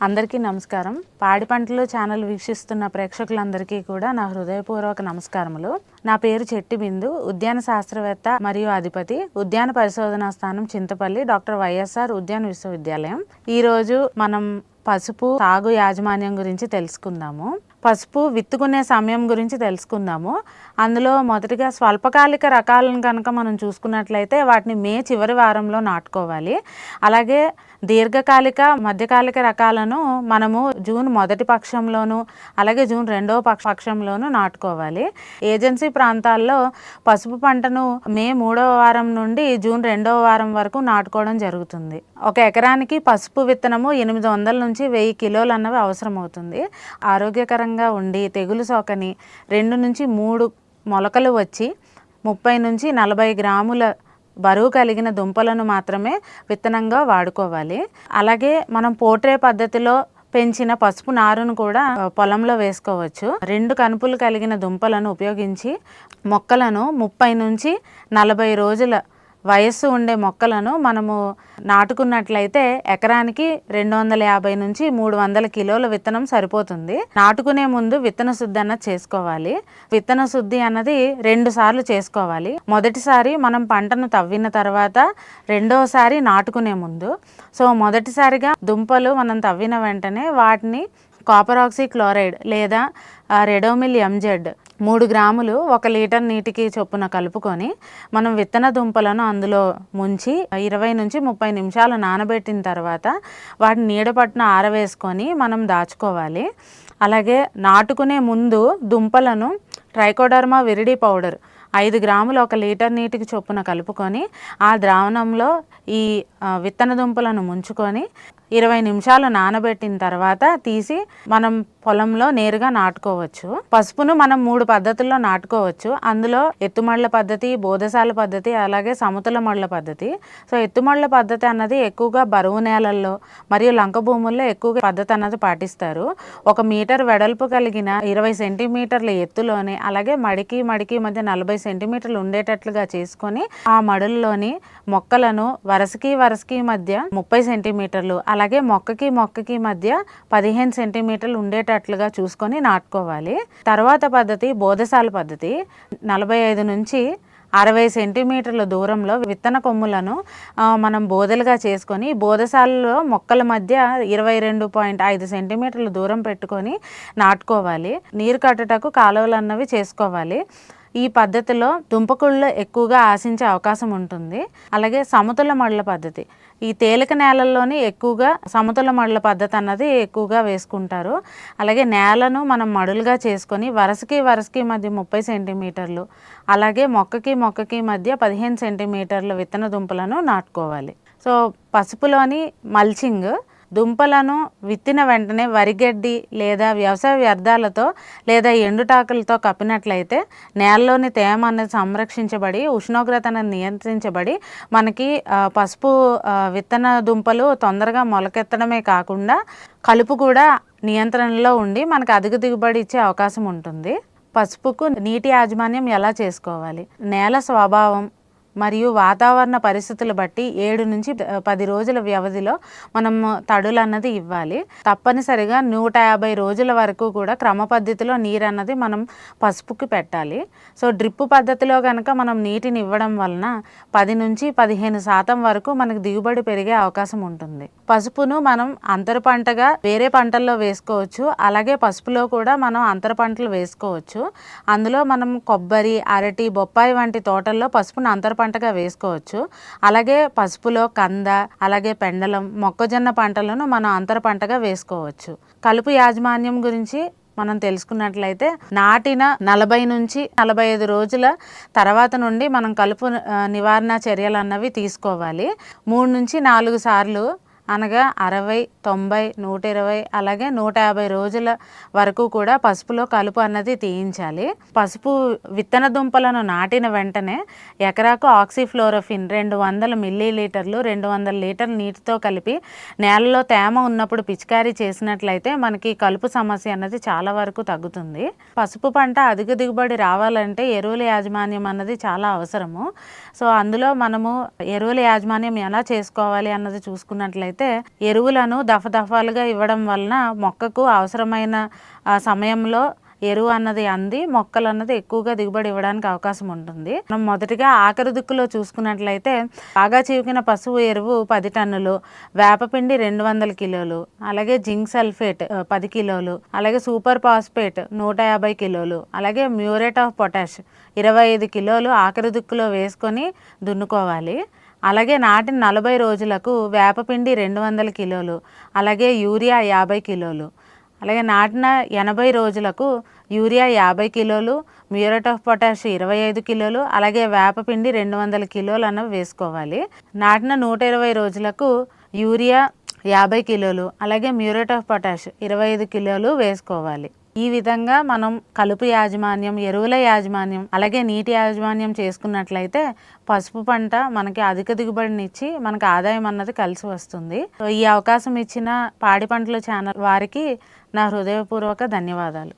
అందరికీ నమస్కారం. పాడి పంటలు ఛానల్ వీక్షిస్తున్న ప్రేక్షకులందరికీ కూడా నా హృదయపూర్వక నమస్కారములు. నా పేరు చెట్టి బిందు, ఉద్యాన శాస్త్రవేత్త మరియు అధిపతి, ఉద్యాన పరిశోధనా స్థానం చింతపల్లి, డాక్టర్ వైఎస్ఆర్ ఉద్యాన విశ్వవిద్యాలయం. ఈరోజు మనం పసుపు సాగు యాజమాన్యం గురించి తెలుసుకుందాము. పసుపు విత్తుకునే సమయం గురించి తెలుసుకుందాము. అందులో మొదటిగా స్వల్పకాలిక రకాలను కనుక మనం చూసుకున్నట్లయితే వాటిని మే చివరి వారంలో నాటుకోవాలి. అలాగే దీర్ఘకాలిక మధ్యకాలిక రకాలను మనము జూన్ మొదటి పక్షంలోను అలాగే జూన్ రెండవ పక్షంలోను నాటుకోవాలి. ఏజెన్సీ ప్రాంతాల్లో పసుపు పంటను మే 3వ వారం నుండి జూన్ 2వ వారం వరకు నాటుకోవడం జరుగుతుంది. ఒక ఎకరానికి పసుపు విత్తనము 800 నుంచి 1000 కిలోలు అన్నవి అవసరం అవుతుంది. ఆరోగ్యకరంగా ఉండి తెగులు సోకని 2 నుంచి 3 మొలకలు వచ్చి 30 నుంచి 40 గ్రాముల బరువు కలిగిన దుంపలను మాత్రమే విత్తనంగా వాడుకోవాలి. అలాగే మనం పోట్రే పద్ధతిలో పెంచిన పసుపు నారును కూడా పొలంలో వేసుకోవచ్చు. 2 కనుపులు కలిగిన దుంపలను ఉపయోగించి మొక్కలను 30 నుంచి 40 రోజుల వయస్సు ఉండే మొక్కలను మనము నాటుకున్నట్లయితే ఎకరానికి 250 నుంచి 300 కిలోల విత్తనం సరిపోతుంది. నాటుకునే ముందు విత్తన శుద్ధి అన్నది చేసుకోవాలి. విత్తన శుద్ధి అన్నది 2 సార్లు చేసుకోవాలి. మొదటిసారి మనం పంటను తవ్విన తర్వాత, రెండోసారి నాటుకునే ముందు. సో మొదటిసారిగా దుంపలు మనం తవ్విన వెంటనే వాటిని కాపర్ ఆక్సీ క్లోరైడ్ లేదా రెడోమిల్ ఎంజెడ్ 3 గ్రాములు 1 లీటర్ నీటికి చొప్పున కలుపుకొని మనం విత్తన దుంపలను అందులో ముంచి 20 నుంచి 30 నిమిషాలు నానబెట్టిన తర్వాత వాటిని నీడపట్టున ఆరవేసుకొని మనం దాచుకోవాలి. అలాగే నాటుకునే ముందు దుంపలను ట్రైకోడర్మా విరిడి పౌడర్ 5 గ్రాములు 1 లీటర్ నీటికి చొప్పున కలుపుకొని ఆ ద్రావణంలో ఈ విత్తన దుంపలను ముంచుకొని 20 నిమిషాలు నానబెట్టిన తర్వాత తీసి మనం పొలంలో నేరుగా నాటుకోవచ్చు. పసుపును మనం 3 పద్ధతుల్లో నాటుకోవచ్చు. అందులో ఎత్తుమళ్ళ పద్ధతి, బోధశాల పద్ధతి, అలాగే సమతుల మళ్ళ పద్ధతి. సో ఎత్తుమళ్ళ పద్ధతి అన్నది ఎక్కువగా బరువు నేలల్లో మరియు లంక భూముల్లో ఎక్కువగా పద్ధతి అన్నది పాటిస్తారు. 1 మీటర్ వెడల్పు కలిగిన 20 సెంటీమీటర్ల ఎత్తులోనే అలాగే మడికి మధ్య 40 సెంటీమీటర్లు ఉండేటట్లుగా చేసుకొని ఆ మడుల్లోని మొక్కలను వరసకి మధ్య 30 సెంటీమీటర్లు అలాగే మొక్కకి మధ్య 15 సెంటీమీటర్లు ఉండేటట్లుగా చూసుకొని నాటుకోవాలి. తర్వాత పద్ధతి బోధశాల పద్ధతి. 45 నుంచి 60 సెంటీమీటర్ల దూరంలో విత్తన కొమ్ములను మనం బోదలుగా చేసుకొని బోధశాలలో మొక్కల మధ్య 22.5 సెంటీమీటర్ల దూరం పెట్టుకొని నాటుకోవాలి. నీరు కట్టుటకు కాలువలు అన్నవి చేసుకోవాలి. ఈ పద్ధతిలో దుంపకుళ్ళు ఎక్కువగా ఆశించే అవకాశం ఉంటుంది. అలాగే సమతుల మడుల పద్ధతి. ఈ తేలిక నేలల్లోని ఎక్కువగా సమతుల మడుల పద్ధతి అన్నది ఎక్కువగా వేసుకుంటారు. అలాగే నేలను మనం మడులుగా చేసుకొని వరసకి మధ్య 30 సెంటీమీటర్లు అలాగే మొక్కకి మధ్య 15 సెంటీమీటర్ల విత్తన దుంపలను నాటుకోవాలి. సో పసుపులోని మల్చింగ్ దుంపలను విత్తిన వెంటనే వరిగడ్డి లేదా వ్యవసాయ వ్యర్థాలతో లేదా ఎండుటాకులతో కప్పినట్లయితే నేలలోని తేమ అనేది సంరక్షించబడి ఉష్ణోగ్రత అనేది నియంత్రించబడి మనకి పసుపు విత్తన దుంపలు తొందరగా మొలకెత్తడమే కాకుండా కలుపు కూడా నియంత్రణలో ఉండి మనకు అధిక దిగుబడి ఇచ్చే అవకాశం ఉంటుంది. పసుపుకు నీటి యాజమాన్యం ఎలా చేసుకోవాలి? నేల స్వభావం మరియు వాతావరణ పరిస్థితులు బట్టి 7 నుంచి 10 రోజుల వ్యవధిలో మనం తడులు అన్నది ఇవ్వాలి. తప్పనిసరిగా 150 రోజుల వరకు కూడా క్రమ పద్ధతిలో నీరు అన్నది మనం పసుపుకి పెట్టాలి. సో డ్రిప్ పద్ధతిలో కనుక మనం నీటిని ఇవ్వడం వలన 10 నుంచి 15% వరకు మనకు దిగుబడి పెరిగే అవకాశం ఉంటుంది. పసుపును మనం అంతర పంటగా వేరే పంటల్లో వేసుకోవచ్చు. అలాగే పసుపులో కూడా మనం అంతర పంటలు వేసుకోవచ్చు. అందులో మనం కొబ్బరి, అరటి, బొప్పాయి వంటి తోటల్లో పసుపును అంతర పంటగా వేసుకోవచ్చు. అలాగే పసుపులో కంద, అలాగే పెండలం, మొక్కజొన్న పంటలను మనం అంతర పంటగా వేసుకోవచ్చు. కలుపు యాజమాన్యం గురించి మనం తెలుసుకున్నట్లయితే నాటిన 40 నుంచి 45 రోజుల తర్వాత నుండి మనం కలుపు నివారణ చర్యలు అన్నవి తీసుకోవాలి. 3 నుంచి 4 సార్లు అనగా 60, 90, 120 అలాగే 150 రోజుల వరకు కూడా పసుపులో కలుపు అన్నది తీయించాలి. పసుపు విత్తన దుంపలను నాటిన వెంటనే ఎకరాకు ఆక్సిఫ్లోరోఫిన్ 200 మిల్లీలీటర్లు 200 లీటర్ల నీటితో కలిపి నేలలో తేమ ఉన్నప్పుడు పిచికారీ చేసినట్లయితే మనకి కలుపు సమస్య అన్నది చాలా వరకు తగ్గుతుంది. పసుపు పంట అధిక దిగుబడి రావాలంటే ఎరువుల యాజమాన్యం అన్నది చాలా అవసరము. సో అందులో మనము ఎరువుల యాజమాన్యం ఎలా చేసుకోవాలి అన్నది చూసుకున్నట్లయితే చూసుకున్నట్లయితే ఎరువులను దఫదఫాలుగా ఇవ్వడం వలన మొక్కకు అవసరమైన సమయంలో ఎరువు అన్నది అంది మొక్కలు అన్నది ఎక్కువగా దిగుబడి ఇవ్వడానికి అవకాశం ఉంటుంది. మనం మొదటిగా ఆఖరి దిక్కులో చూసుకున్నట్లయితే బాగా చివికిన పశువు ఎరువు 10 టన్నులు, వేపపిండి 200 కిలోలు, అలాగే జింక్ సల్ఫేట్ 10 కిలోలు, అలాగే సూపర్ ఫాస్ఫేట్ 150 కిలోలు, అలాగే మ్యూరేట్ ఆఫ్ పొటాష్ 25 కిలోలు ఆఖరి దిక్కులో వేసుకొని దున్నుకోవాలి. అలాగే నాటిన 40 రోజులకు వేపపిండి 200 కిలోలు, అలాగే యూరియా 50 కిలోలు, అలాగే నాటిన 80 రోజులకు యూరియా 50 కిలోలు, మ్యూరేట్ ఆఫ్ పొటాష్ 25 కిలోలు, అలాగే వేపపిండి 200 కిలోలు అన్నవి వేసుకోవాలి. నాటిన 120 రోజులకు యూరియా 50 కిలోలు, అలాగే మ్యూరేట్ ఆఫ్ పొటాష్ 25 కిలోలు వేసుకోవాలి. ఈ విధంగా మనం కలుపు యాజమాన్యం, ఎరువుల యాజమాన్యం, అలాగే నీటి యాజమాన్యం చేసుకున్నట్లయితే పసుపు పంట మనకి అధిక దిగుబడినిచ్చి మనకి ఆదాయం అన్నది కలిసి వస్తుంది. ఈ అవకాశం ఇచ్చిన పాడి పంటల ఛానల్ వారికి నా హృదయపూర్వక ధన్యవాదాలు.